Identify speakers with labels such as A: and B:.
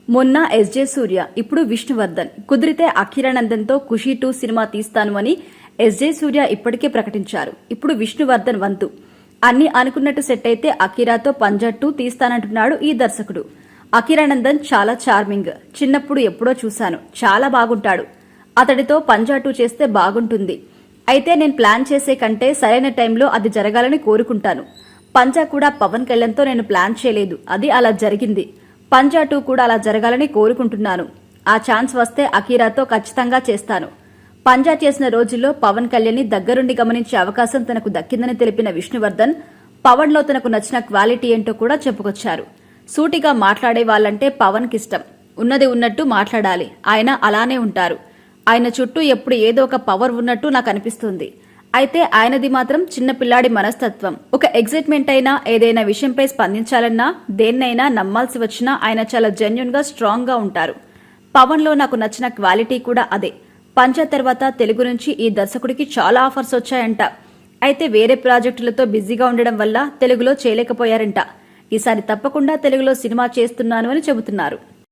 A: మొన్న ఎస్జే సూర్య, ఇప్పుడు విష్ణువర్ధన్, కుదిరితే అఖిరానందన్తో ఖుషీ 2 సినిమా తీస్తాను అని ఎస్జే సూర్య ఇప్పటికే ప్రకటించారు. ఇప్పుడు విష్ణువర్ధన్ వంతు. అన్ని అనుకున్నట్టు సెట్ అయితే అఖీరాతో పంజా 2 తీస్తానంటున్నాడు ఈ దర్శకుడు. అఖిరానందన్ చాలా చార్మింగ్. చిన్నప్పుడు ఎప్పుడో చూశాను. చాలా బాగుంటాడు. అతడితో పంజా 2 చేస్తే బాగుంటుంది. అయితే నేను ప్లాన్ చేసే కంటే సరైన టైంలో అది జరగాలని కోరుకుంటాను. పంజా కూడా పవన్ కళ్యాణ్తో నేను ప్లాన్ చేయలేదు. అది అలా జరిగింది. పంజా 2 కూడా అలా జరగాలని కోరుకుంటున్నాను. ఆ ఛాన్స్ వస్తే అఖీరాతో ఖచ్చితంగా చేస్తాను. పంజా చేసిన రోజుల్లో పవన్ కళ్యాణ్ని దగ్గరుండి గమనించే అవకాశం తనకు దక్కిందని తెలిపిన విష్ణువర్ధన్, పవన్లో తనకు నచ్చిన క్వాలిటీ ఏంటో కూడా చెప్పుకొచ్చారు. సూటిగా మాట్లాడే వాళ్ళంటే పవన్ కిష్టం. ఉన్నది ఉన్నట్టు మాట్లాడాలి. ఆయన అలానే ఉంటారు. ఆయన చుట్టూ ఎప్పుడు ఏదో ఒక పవర్ ఉన్నట్టు నాకు అనిపిస్తుంది. అయితే ఆయనది మాత్రం చిన్నపిల్లాడి మనస్తత్వం. ఒక ఎగ్జైట్మెంట్ అయినా, ఏదైనా విషయంపై స్పందించాలన్నా, దేన్నైనా నమ్మాల్సి వచ్చినా ఆయన చాలా జెన్యున్ గా స్ట్రాంగ్ గా ఉంటారు. పవన్ లో నాకు నచ్చిన క్వాలిటీ కూడా అదే. పంజా తర్వాత తెలుగు నుంచి ఈ దర్శకుడికి చాలా ఆఫర్స్ వచ్చాయంట. అయితే వేరే ప్రాజెక్టులతో బిజీగా ఉండడం వల్ల తెలుగులో చేయలేకపోయారంట. ఈసారి తప్పకుండా తెలుగులో సినిమా చేస్తున్నాను అని చెబుతున్నారు.